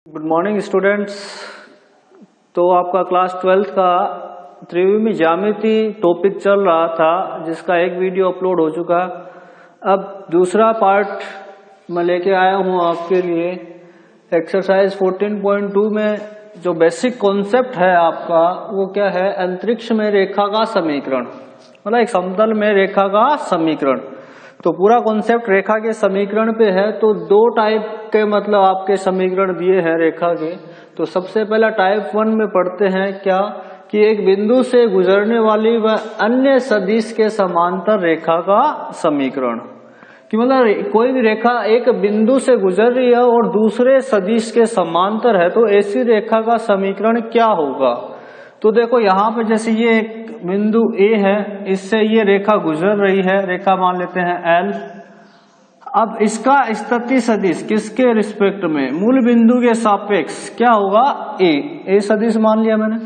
Good morning students. तो आपका class 12th का त्रिविमी ज्यामिति टॉपिक चल रहा था, जिसका एक वीडियो अपलोड हो चुका। अब दूसरा पार्ट मैं लेके आया हूँ आपके लिए। एक्सरसाइज 14.2 में जो बेसिक कॉन्सेप्ट है आपका वो क्या है? अंतरिक्ष में रेखा का समीकरण, मतलब एक समतल में रेखा का समीकरण। तो पूरा कॉन्सेप्ट रेखा के समीकरण पे है। तो दो टाइप के मतलब आपके समीकरण दिए हैं रेखा के। तो सबसे पहला टाइप 1 में पढ़ते हैं क्या कि एक बिंदु से गुजरने वाली व अन्य सदिश के समांतर रेखा का समीकरण। कि मतलब कोई भी रेखा एक बिंदु से गुजर रही है और दूसरे सदिश के समांतर है, तो ऐसी रेखा का समीकरण क्या होगा? तो देखो यहाँ पे जैसे ये एक बिंदु A है, इससे ये रेखा गुजर रही है, रेखा मान लेते हैं L। अब इसका स्थिति सदिश किसके रिस्पेक्ट में? मूल बिंदु के सापेक्ष क्या होगा? A सदिश मान लिया मैंने।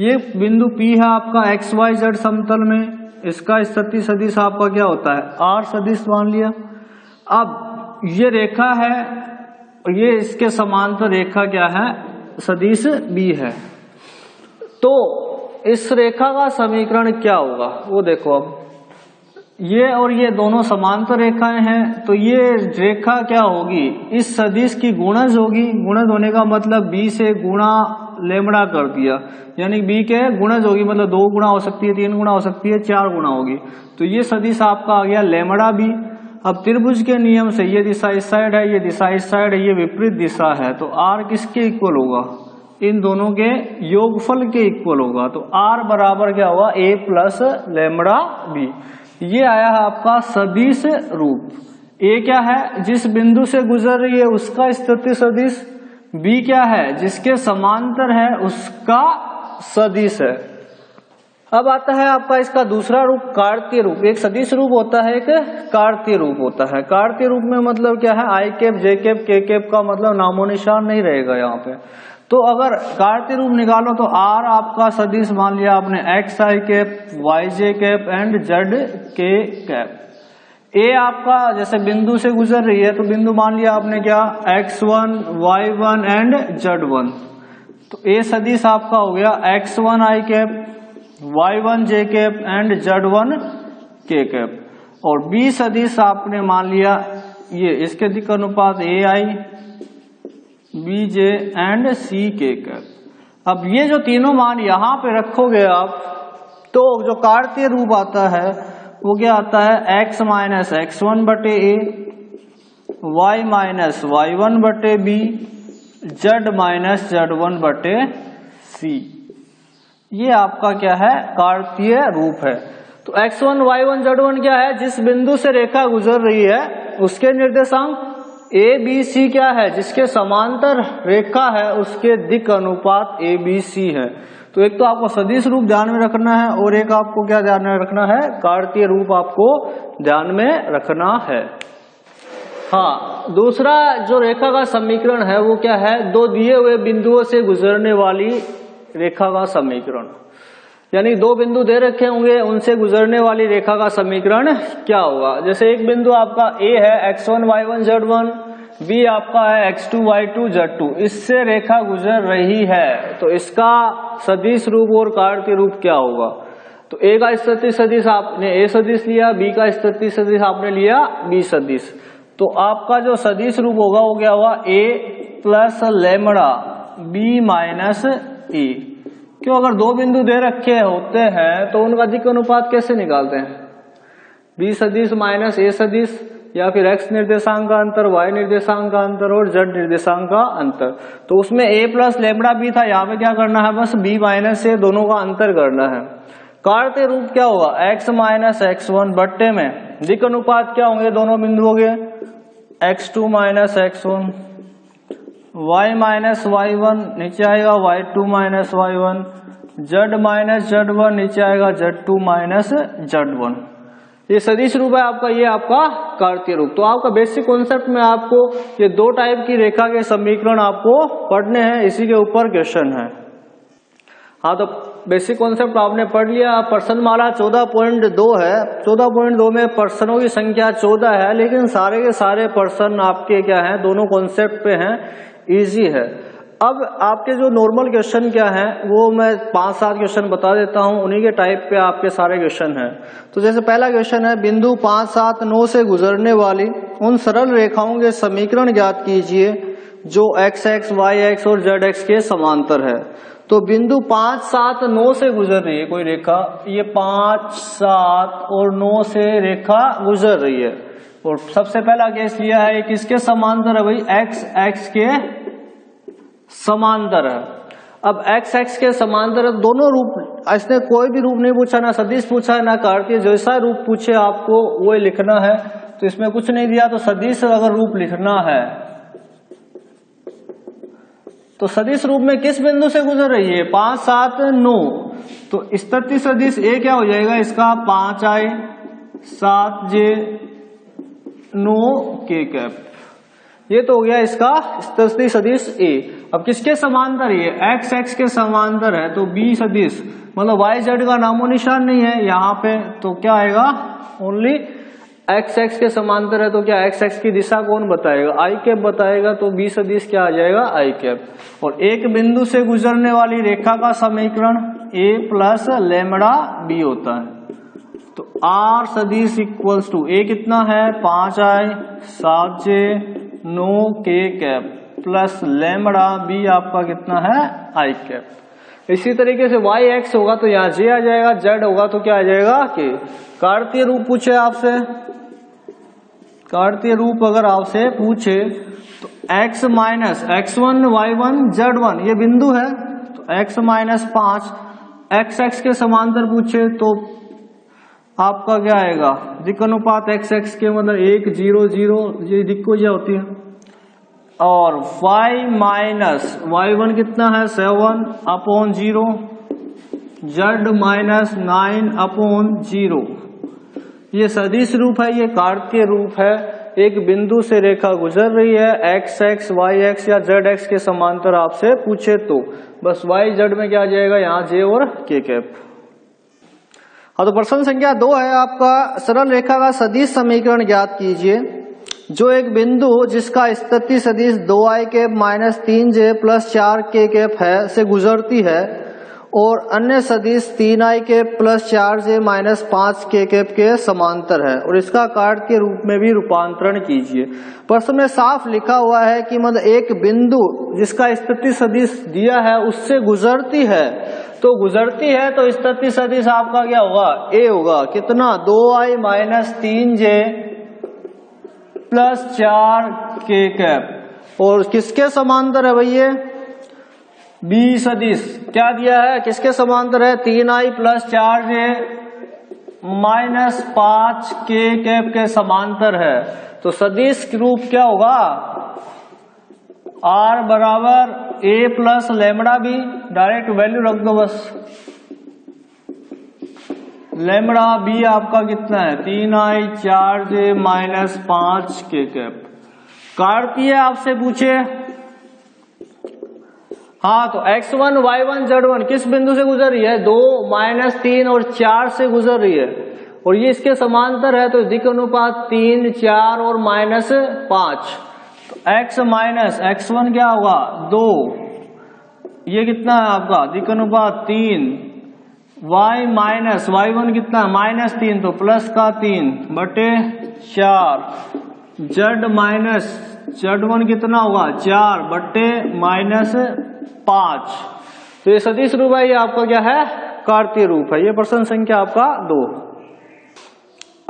ये बिंदु P है आपका XYZ समतल में, इसका स्थिति सदिश आपका क्या होता है? R सदिश मान लिया। अब ये रेखा है, ये इसके समांतर रेखा क्या है? सदिश B है। तो इस रेखा का समीकरण क्या होगा वो देखो। अब ये और ये दोनों समांतर रेखाएं हैं, तो ये रेखा क्या होगी? इस सदिश की गुणज होगी। गुणज होने का मतलब b से गुणा लेमड़ा कर दिया, यानी b के गुणज होगी, मतलब 2 गुणा हो सकती है, 3 गुणा हो सकती है, 4 गुणा होगी। तो ये सदिश आपका आ गया लेमड़ा b। अब त्रिभुज के नियम से ये दिशा इस साइड है, ये दिशा इस साइड है, ये विपरीत दिशा है, तो r किसके इक्वल होगा? इन दोनों के योगफल के इक्वल होगा। तो r बराबर क्या होगा? a plus lambda b। ये आया है आपका सदिश रूप। a क्या है? जिस बिंदु से गुजर रही है उसका स्थिति सदिश। b क्या है? जिसके समांतर है उसका सदिश है। अब आता है आपका इसका दूसरा रूप, कार्तीय रूप। एक सदिश रूप होता है, एक कार्तीय रूप होता है। कार्तीय रूप में मतलब क्या है? i cap, j cap, k cap का मतलब नामो निशान नहीं रहेगा यहाँ पे। तो अगर कार्तीय रूप निकालो तो r आपका सदिश मान लिया आपने xi cap, yj cap and zk cap. a आपका जैसे बिंदु से गुजर रही है, तो बिंदु मान लिया आपने क्या? x1, y1 and z1। तो a सदिश आपका हो गया x1i cap, y1 j cap and z1 k cap. और b सदिश आपने मान लिया ये इसके दिक् अनुपात ai, bj and ck cap. अब ये जो तीनों मान यहाँ पे रखोगे आप, तो जो कार्तीय रूप आता है वो क्या आता है? x माइनस x1 बटे a, y माइनस y1 बटे b, z माइनस z1 बटे c। ये आपका क्या है? कार्तीय रूप है। तो x1, y1, z1 क्या है? जिस बिंदु से रेखा गुजर रही है उसके निर्देशांक। ए बी सी क्या है? जिसके समांतर रेखा है उसके दिक् अनुपात ए बी सी है। तो एक तो आपको सदिश रूप ध्यान में रखना है, और एक आपको क्या ध्यान में रखना है? कार्तीय रूप आपको ध्यान में रखना है। हाँ, दूसरा जो रेखा का समीकरण है वो क्या है? दो दिए हुए बिंदुओं से गुजरने वाली रेखा का समीकरण। यानी दो बिंदु दे रखे होंगे, उनसे गुजरने वाली रेखा का समीकरण क्या होगा? जैसे एक बिंदु आपका A है x1 y1 z1, B आपका है x2 y2 z2। इससे रेखा गुजर रही है, तो इसका सदिश रूप और कार्तीय रूप क्या होगा? तो A का स्थिति सदिश आपने A सदिश लिया, B का स्थिति सदिश आपने लिया B सदिश। तो आपका जो सदिश रूप होगा वो क्या होगा? A plus lambda B minus E। क्यों? अगर दो बिंदु दे रखे होते हैं तो उनका दिक् अनुपात कैसे निकालते हैं? b सदिश माइनस a सदिश, या फिर x निर्देशांक का अंतर, y निर्देशांक का अंतर और z निर्देशांक का अंतर। तो उसमें a प्लस लेमड़ा b था, यहाँ पे क्या करना है? बस b माइनस a दोनों का अंतर करना है। कार्तीय रूप क्या होगा? x माइनस x1 बट्टे में दिक् अनुपात क्या होंगे? दोनों बिंदुओं के x2 minus x1, y minus y1 नीचे आएगा y2 minus y1, z minus z1 नीचे आएगा z2 माइनस z1। ये सदिश रूप है आपका, ये आपका कार्तीय रूप। तो आपका बेसिक कॉन्सेप्ट में आपको ये दो टाइप की रेखा के समीकरण आपको पढ़ने हैं, इसी के ऊपर क्वेश्चन है। हाँ, तो बेसिक कॉन्सेप्ट आपने पढ़ लिया। प्रश्न माला 14.2 है। 14.2 में प्रश्नों की संख्या 14 है, लेकिन सारे के सारे प्रश्न आपके क्या हैं? दोनों कॉन्सेप्ट पे हैं। इजी है। अब आपके जो नॉर्मल क्वेश्चन क्या है वो मैं 5-7 क्वेश्चन बता देता हूं, उन्हीं के टाइप पे आपके सारे क्वेश्चन हैं। तो जैसे पहला क्वेश्चन है, बिंदु 5, 7, 9 से गुजरने वाली उन सरल रेखाओं के समीकरण ज्ञात कीजिए जो x x, y x और z x के समांतर है। तो बिंदु 5, 7, 9 से गुजर रही है कोई रेखा, ये 5, 7 और 9 से रेखा गुजर रही है। और सबसे पहला केस लिया है किसके समांतर है भाई, x x के समांतर है। अब x x के समांतर दोनों रूप, इसने कोई भी रूप नहीं पूछा, ना सदिश पूछा है ना कार्तीय, जैसा रूप पूछे आपको वो लिखना है। तो इसमें कुछ नहीं दिया, तो सदिश अगर रूप लिखना है तो सदिश रूप में किस बिंदु से गुजर रही है, 5, 7, 9। तो स्थिति सदिश ए क्या हो जाएगा इसका, 5i 7j 9k कैप। ये तो हो गया इसका स्थिति सदिश ए। अब किसके समांतर ये, एक्स एक्स के समांतर है, तो बी सदिश मतलब वाई जेड का नामो निशान नहीं है यहाँ पे, तो क्या आएगा, ओनली एक्स एक्स के समांतर है। तो क्या एक्स एक्स की दिशा कौन बताएगा, आई कैप बताएगा। तो बी सदिश क्या आ जाएगा, आई कैप। और एक बिंदु से गुजरने वाली रेखा का समीकरण ए प्लस लेमड़ा बी होता है। तो आर सदिश इक्वल्स टू ए कितना है, 5i 7j 9k cap plus lambda B आपका कितना है, आई कैप। इसी तरीके से वाई एक्स होगा तो यहाँ जे आ जाएगा, जेड होगा तो क्या आ जाएगा के। कार्तीय रूप पूछे आपसे, कार्तीय रूप अगर आपसे पूछे तो x minus x1 y1 z1 ये बिंदु है, तो x माइनस 5 x x के समांतर पूछे तो आपका क्या आएगा, दिक् अनुपात x x के मतलब 1 0 0 ये दिक्को क्या होती है। और y माइनस y1 कितना है, 7/0 z माइनस 9/0। ये सदिश रूप है, ये कार्तीय रूप है। एक बिंदु से रेखा गुजर रही है, एक्स एक्स वाई एक्स या जेड एक्स के समांतर आपसे पूछे तो बस वाई जेड में क्या आ जाएगा, यहाँ जे और के कैप। हाँ, तो प्रश्न संख्या 2 है आपका, सरल रेखा का सदिश समीकरण ज्ञात कीजिए जो एक बिंदु जिसका स्थिति सदिश 2i cap minus 3j plus 4k cap है से गुजरती है और अन्य सदिश 3i cap plus 4j minus 5k cap के समांतर है, और इसका कार्ड के रूप में भी रूपांतरण कीजिए। प्रश्न में साफ लिखा हुआ है कि मतलब एक बिंदु जिसका स्थिति सदिश दिया है उससे गुजरती है, तो गुजरती है तो स्थिति सदिश आपका क्या होगा, ए होगा। कितना, 2i minus 3j plus 4k cap. और किसके समांतर है भैया, बी सदिश क्या दिया है, किसके समांतर है, 3i plus 4j minus 5k cap के समांतर है। तो सदिश रूप क्या होगा, r बराबर a plus lambda b, direct value रख दो बस। लेमड़ा बी आपका कितना है, 3i 4j minus 5k cap. कार्तीय आपसे पूछे, हाँ, तो x1 y1 z1 किस बिंदु से गुजर रही है, 2 माइनस 3 और 4 से गुजर रही है, और ये इसके समांतर है, तो दिक् अनुपात 3 4 और माइनस 5। तो x माइनस x1 क्या होगा, 2, ये कितना है आपका दिक् अनुपात 3, y माइनस y1 कितना है, माइनस 3, तो प्लस का 3 बटे 4, z माइनस z1 कितना होगा, 4 बटे माइनस 5। तो ये सदिश रूप है, ये आपका क्या है, कार्तीय रूप है। ये प्रश्न संख्या आपका 2।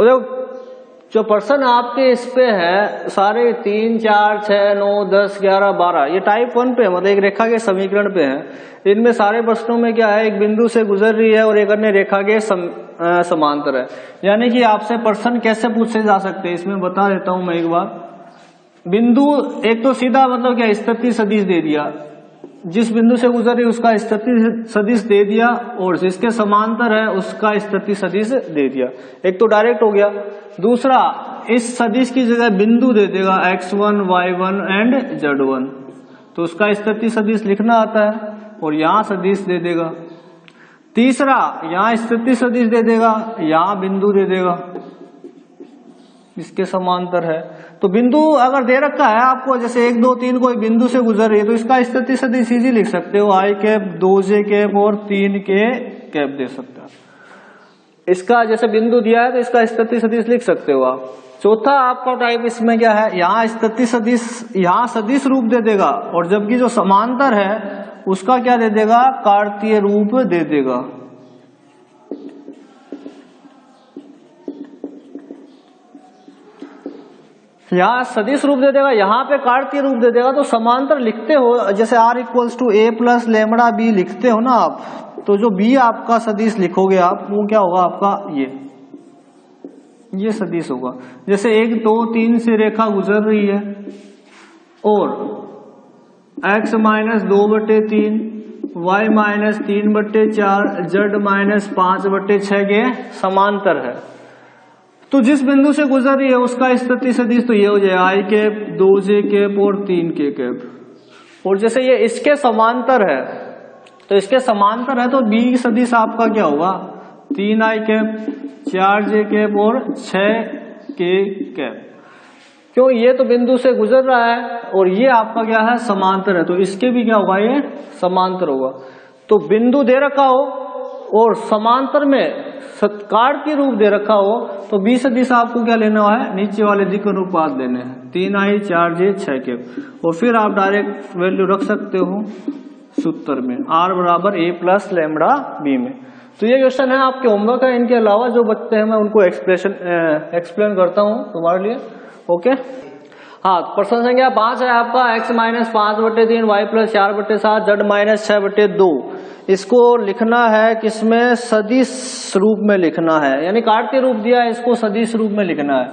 अब जो प्रश्न आपके इस पे है सारे 3 4 6 9 10 11 12 ये टाइप 1 पे मतलब एक रेखा के समीकरण पे है। इनमें सारे प्रश्नों में क्या है, एक बिंदु से गुजर रही है और एक अन्य रेखा के समांतर है। यानी कि आपसे प्रश्न कैसे पूछे जा सकते हैं इसमें बता देता हूं मैं एक बार। बिंदु एक तो सीधा मतलब क्या, स्थिति सदिश दे दिया, जिस बिंदु से गुजर रही उसका स्थिति सदिश दे दिया, और जिसके समांतर है उसका स्थिति सदिश दे दिया। एक तो डायरेक्ट हो गया। दूसरा, इस सदिश की जगह बिंदु दे देगा x1 y1 एंड z1, तो उसका स्थिति सदिश लिखना आता है, और यहाँ सदिश दे देगा। तीसरा, यहाँ स्थिति सदिश दे देगा, यहाँ बिंदु दे देगा। इसके समांतर है। तो बिंदु अगर दे रखा है आपको, जैसे 1 2 3 कोई बिंदु से गुजर रही है, तो इसका स्थिति सदिश इजी लिख सकते हो, i कैप 2j कैप और 3k कैप दे सकते हो। इसका जैसे बिंदु दिया है तो इसका स्थिति सदिश लिख सकते हो आप। चौथा आपका टाइप इसमें क्या है, यहाँ स्थिति सदिश, यहाँ सदिश रूप दे देगा, और जबकि जो समांतर है उसका क्या दे देगा, कार्तीय रूप दे देगा। यहाँ सदिश रूप दे देगा, यहाँ पे कार्तीय रूप दे देगा। तो समांतर लिखते हो, जैसे r equals to a plus lambda b लिखते हो ना आप, तो जो b आपका सदिश लिखोगे आप, वो क्या होगा आपका, ये सदिश होगा। जैसे 1 2 3 से रेखा गुजर रही है और x minus 2/3 y minus 3/4 z minus 5/6 के समांतर है, तो जिस बिंदु से गुजर रही है उसका स्थिति सदिश तो ये हो जाएगा i कैप 2j कैप और 3k कैप। और जैसे ये इसके समांतर है, तो इसके समांतर है तो b सदिश आपका क्या होगा, 3i कैप 4j कैप और 6k कैप। क्यों, ये तो बिंदु से गुजर रहा है और ये आपका क्या है, समांतर है, तो इसके भी क्या होगा, ये समांतर होगा। तो बिंदु दे रखा हो और समांतर में कार्तीय रूप दे रखा हो, तो b सदिश आपको क्या लेना है, नीचे वाले दिक् अनुपात लेने हैं, 3i 4j 6k। और फिर आप डायरेक्ट वैल्यू रख सकते हो सूत्र में, r बराबर a प्लस लेमड़ा b में। तो ये क्वेश्चन है आपके होमवर्क है। इनके अलावा जो बच्चे हैं मैं उनको एक्सप्लेन करता हूँ तुम्हारे लिए। ओके, हाँ, प्रश्न संख्या 5 है आपका, x minus 5/3 y plus 4/7 z minus 6/2। इसको लिखना है किसमें, सदिश रूप में लिखना है, यानी कार्तीय रूप दिया है, इसको सदिश रूप में लिखना है।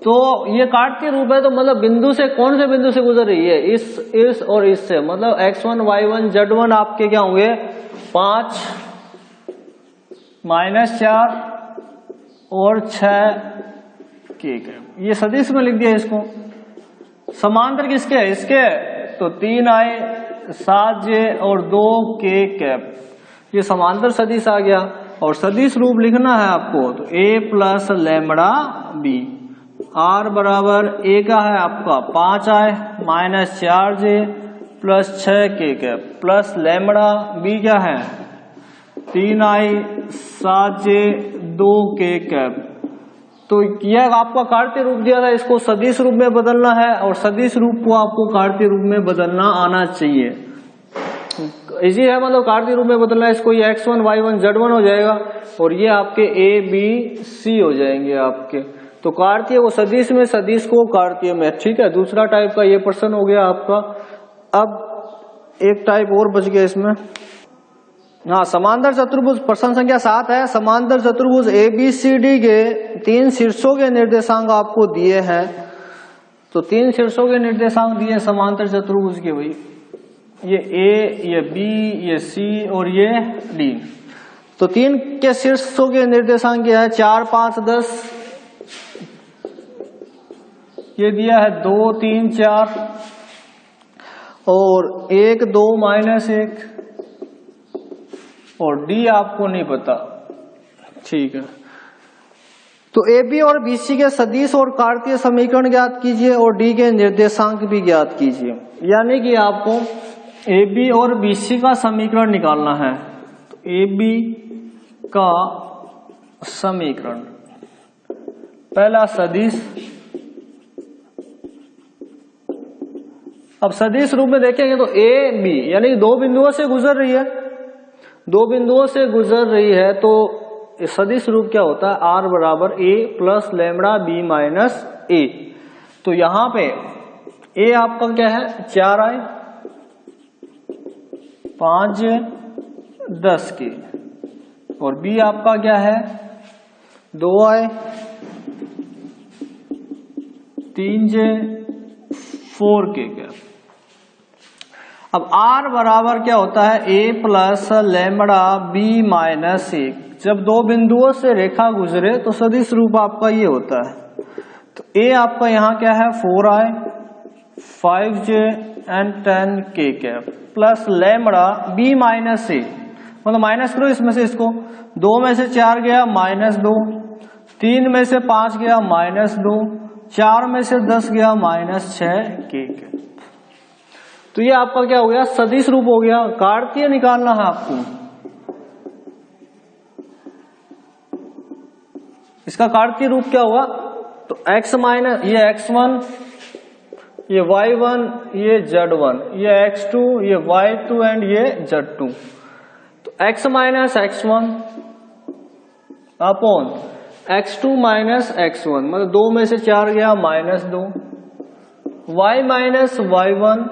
तो ये कार्तीय रूप है, तो मतलब बिंदु से, कौन से बिंदु से गुजर रही है, इस और इससे, मतलब x1 y1 z1 आपके क्या होंगे, 5 माइनस 4 और 6k कैप। ये सदिश में लिख दिया इसको। समांतर किसके है, इसके, तो 3i 7j और 2k कैप, ये समांतर सदिश आ गया। और सदिश रूप लिखना है आपको, तो a plus lambda b, r बराबर a का है आपका 5i minus 4j plus 6k cap plus lambda b क्या है, 3i 7j 2k कैप। तो यह आपका कार्तीय रूप दिया था, इसको सदिश रूप में बदलना है, और सदिश रूप को आपको कार्तीय रूप में बदलना आना चाहिए। इजी है, मतलब कार्तीय रूप में बदलना है इसको, ये x1 y1 z1 हो जाएगा और ये आपके a b c हो जाएंगे आपके। तो कार्तीय को सदिश में, सदिश को कार्तीय में। ठीक है, दूसरा टाइप का ये प्रश्न हो गया आपका। अब एक टाइप और बच गया इसमें, हाँ, समांतर चतुर्भुज। प्रश्न संख्या 7 है, समांतर चतुर्भुज ABCD के 3 शीर्षों के निर्देशांक आपको दिए हैं। तो 3 शीर्षों के निर्देशांक दिए समांतर चतुर्भुज के, भाई ये A, ये B, ये C और ये D। तो 3 के शीर्षों के निर्देशांक क्या है, 4 5 10, ये दिया है 2 3 4 और 1 2 -1, और D आपको नहीं पता। ठीक है, तो AB और BC के सदिश और कार्तीय समीकरण ज्ञात कीजिए और D के निर्देशांक भी ज्ञात कीजिए। यानी कि आपको AB और BC का समीकरण निकालना है। तो AB का समीकरण, पहला सदिश। अब सदिश रूप में देखेंगे तो AB यानी कि 2 बिंदुओं से गुजर रही है, 2 बिंदुओं से गुजर रही है, तो सदिश रूप क्या होता है, r बराबर a plus lambda b minus a। तो यहां पे a आपका क्या है, 4i 5j 10k, और b आपका क्या है, 2i 3j 4k क्या। अब r बराबर क्या होता है, a plus lambda b minus 1। जब 2 बिंदुओं से रेखा गुजरे तो सदिश रूप आपका ये होता है। तो a आपका यहाँ क्या है, 4i 5j and 10k cap plus lambda b minus 1, मतलब माइनस करो इसमें से, इसको 2 में से 4 गया -2, 3 में से 5 गया -2, 4 में से 10 गया -6 के। तो ये आपका क्या हो गया, सदिश रूप हो गया। कार्तीय निकालना है आपको, इसका कार्तीय रूप क्या हुआ, तो x माइनस ये x1, ये y1, ये z1, ये x2, ये y2 एंड ये z2। तो x minus x1 upon x2 minus x1, मतलब 2 में से 4 गया -2, y minus y1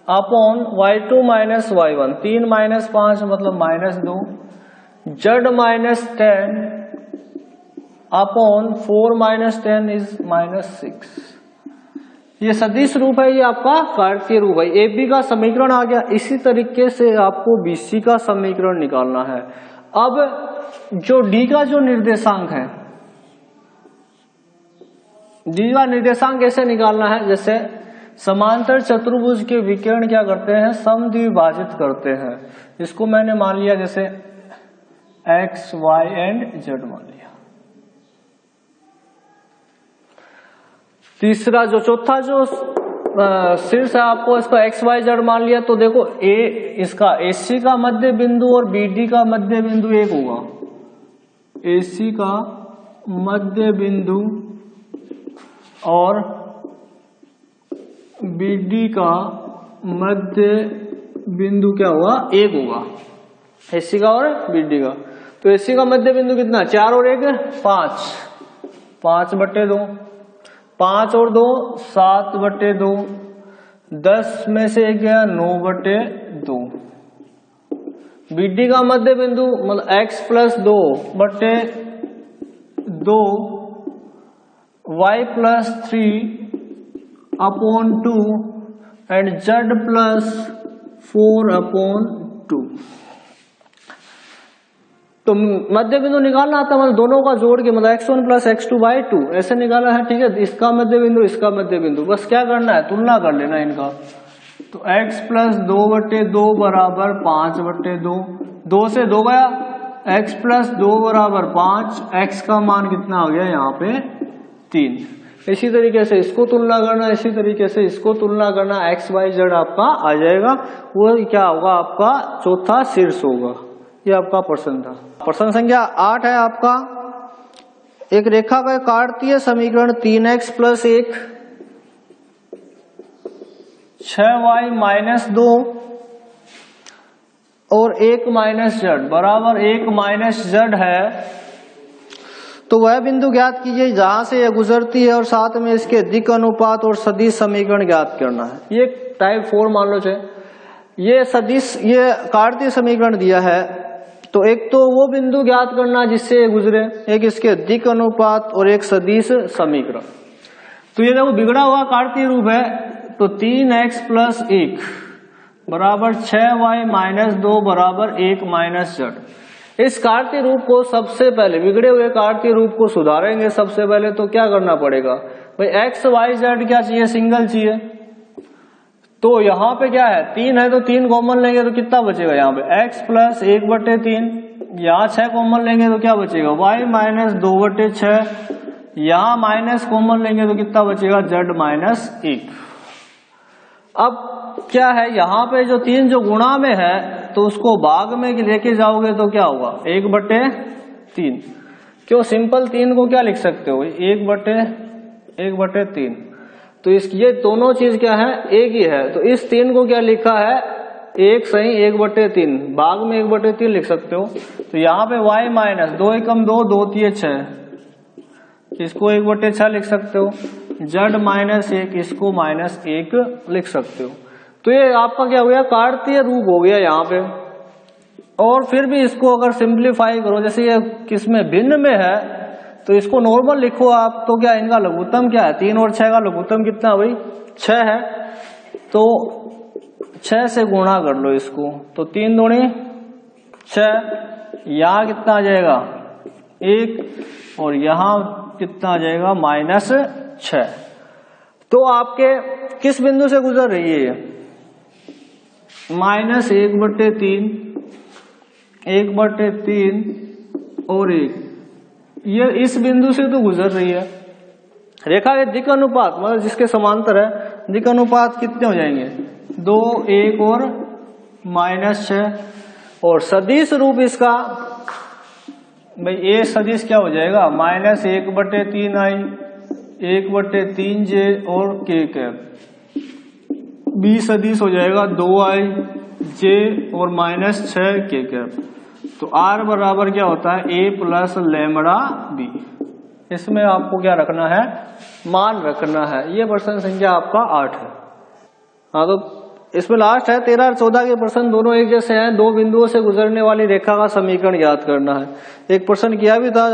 upon y2 minus y1, 3 minus 5 मतलब -2, z minus 10 upon 4 minus 10 is -6। ये सदिश रूप है, ये आपका कार्तीय रूप है। AB का समीकरण आ गया। इसी तरीके से आपको BC का समीकरण निकालना है। अब जो D का जो निर्देशांक है, D का निर्देशांक कैसे निकालना है, जैसे समांतर चतुर्भुज के विकर्ण क्या करते हैं, समद्विभाजित करते हैं। इसको मैंने मान लिया जैसे x, y एंड z मान लिया। तीसरा जो चौथा जो शीर्ष है आपको, इसका x, y, z मान लिया। तो देखो A इसका AC का मध्य बिंदु और BD का मध्य बिंदु एक होगा। AC का मध्य बिंदु और BD का मध्य बिंदु क्या होगा, एक होगा। AC का और BD का। तो AC का मध्य बिंदु कितना, 4 और 1 5, 5/2, 5 और 2 7/2, 10 में से 1 गया 9/2। BD का मध्य बिंदु मतलब x plus 2/2, y plus 3/2 and z plus 4/2। तो मध्य बिंदु निकालना आता है, मतलब दोनों का जोड़ के, मतलब x1 प्लस x2/2 ऐसे निकाला है। ठीक है, इसका मध्य बिंदु, इसका मध्य बिंदु, बस क्या करना है, तुलना कर लेना इनका। तो x प्लस 2/2 बराबर 5/2, 2 से 2 गया, x प्लस 2 बराबर 5, x का मान कितना आ गया यहाँ पे 3। इसी तरीके से इसको तुलना करना, इसी तरीके से इसको तुलना करना, x y z आपका आ जाएगा। वो क्या होगा, आपका चौथा शीर्ष होगा। ये आपका प्रश्न था। प्रश्न संख्या 8 है आपका, एक रेखा का कार्तीय समीकरण 3x प्लस 1 6y माइनस 2 और 1 माइनस z बराबर 1 माइनस z है। तो वह बिंदु ज्ञात कीजिए जहां से यह गुजरती है और साथ में इसके दिक् अनुपात और सदिश समीकरण ज्ञात करना है। ये टाइप 4 मान लो। ये सदिश, ये कार्तीय समीकरण दिया है, तो एक तो वो बिंदु ज्ञात करना जिससे गुजरे, एक इसके दिक् अनुपात और एक सदिश समीकरण। तो ये देखो बिगड़ा हुआ कार्तीय रूप है, तो 3x प्लस 1 बराबर 6y माइनस 2 बराबर 1 माइनस z। इस कार्तीय रूप को सबसे पहले, बिगड़े हुए कार्तीय रूप को सुधारेंगे सबसे पहले। तो क्या करना पड़ेगा भाई, x y z क्या चाहिए, सिंगल चाहिए। तो यहाँ पे क्या है, 3 है, तो 3 कॉमन लेंगे तो कितना बचेगा यहाँ पे, x प्लस 1/3। यहाँ 6 कॉमन लेंगे तो क्या बचेगा, y माइनस 2/6। यहाँ माइनस कॉमन लेंगे तो कितना बचेगा, z माइनस 1। अब क्या है, यहाँ पे जो 3 जो गुणा में है, तो उसको भाग में लेके जाओगे तो क्या होगा, 1/3। क्यों, सिंपल 3 को क्या लिख सकते हो, 1/3। तो इस ये दोनों चीज क्या है, एक ही है। तो इस 3 को क्या लिखा है, 1 सही 1/3, भाग में 1/3 लिख सकते हो। तो यहाँ पे y माइनस 2 एकम 2, 2 3 6, इसको 1/6 लिख सकते हो। z माइनस 1, इसको माइनस 1 लिख सकते हो। तो ये आपका क्या हो गया, कार्तीय रूप हो गया यहाँ पे। और फिर भी इसको अगर सिंप्लीफाई करो, जैसे ये किसमें भिन्न में है, तो इसको नॉर्मल लिखो आप, तो क्या इनका लघुत्तम क्या है, 3 और 6 का लघुत्तम कितना भाई 6 है। तो 6 से गुणा कर लो इसको, तो 3 दूनी 6, यहाँ कितना आ जाएगा 1, और यहाँ कितना आ जाएगा -6। तो आपके किस बिंदु से गुजर रही है, -1/3, 1/3 और 1, ये इस बिंदु से तो गुजर रही है। रेखा के दिक् अनुपात मतलब जिसके समांतर है, दिक् अनुपात कितने हो जाएंगे? 2, 1 और -6। और सदिश रूप इसका भाई ए सदिश क्या हो जाएगा? -1/3i, 1/3j और k कैप। बी सदिश हो जाएगा 2i j और -6 k कैप। तो r बराबर क्या होता है? a plus lambda b। इसमें आपको क्या रखना है? मान रखना है। ये प्रश्न संख्या आपका 8 है। हाँ, तो इसमें लास्ट है 13 और 14 के प्रश्न दोनों एक जैसे हैं। दो बिंदुओं से गुजरने वाली रेखा का समीकरण ज्ञात करना है। एक प्रश्न किया भी था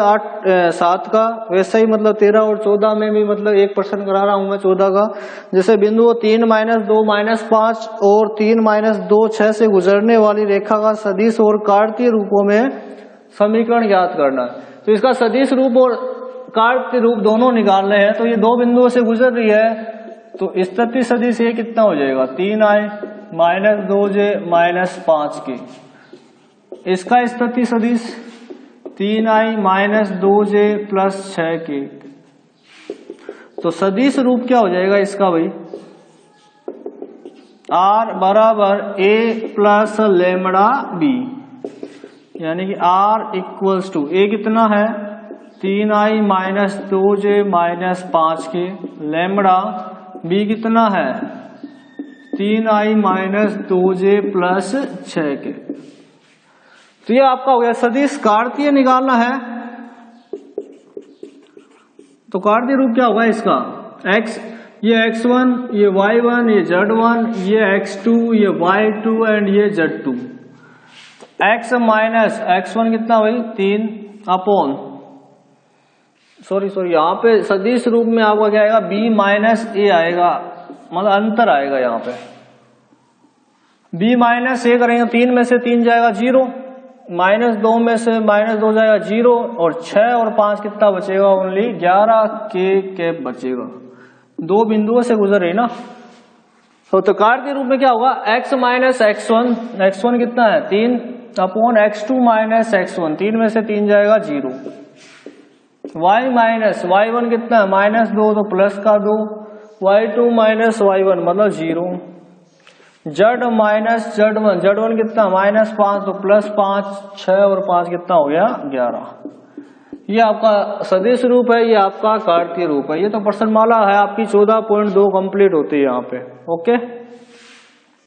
7 का, वैसे ही मतलब 13 और 14 में भी मतलब एक प्रश्न करा रहा हूं मैं 14 का। जैसे बिंदुओं 3, -2, -5 और 3, -2, 6 से गुजरने वाली रेखा का सदिश और कार्तीय रूपों में समीकरण ज्ञात करना है। तो इसका सदिश रूप और कार्तीय रूप दोनों निकालने हैं। तो ये दो बिंदुओं से गुजर रही है, तो स्थिति सदिश ये कितना हो जाएगा? 3i -2j -5k। इसका स्थिति सदिश 3i -2j + 6k। तो सदिश रूप क्या हो जाएगा इसका भाई? r बराबर a प्लस लैम्बडा b, यानी कि r इक्वल्स टू a कितना है? 3i -2j -5k, lambda b कितना है? 3i -2j + 6k। तो ये आपका हो गया सदिश। कार्तीय निकालना है, तो कार्तीय रूप क्या होगा इसका? x, ये x1, ये y1, ये z1, ये x2, ये y2 एंड ये z2। x माइनस x1 कितना भाई? 3 अपॉन सॉरी यहाँ पे सदिश रूप में आपका क्या आएगा? b माइनस a आएगा, मतलब अंतर आएगा यहाँ पे। b माइनस a करेंगे, 3 में से 3 जाएगा 0, -2 में से -2 जाएगा 0, और 6 और 5 कितना बचेगा? ओनली 11k कैप बचेगा। दो बिंदुओं से गुजर रही ना। तो कार्तीय रूप में क्या होगा? x माइनस x1, x1 कितना है? 3 अपॉन x2 माइनस x1, 3 में से 3 जाएगा 0, y माइनस y1 कितना है? -2, तो प्लस का 2, y2 माइनस y1 मतलब 0, z माइनस z1, z1 कितना? -5, तो +5, 6 और 5 कितना हो गया? 11। ये आपका सदिश रूप है, ये आपका कार्तीय रूप है। ये तो प्रश्नमाला है आपकी 14.2 कंप्लीट होती है यहाँ पे। ओके।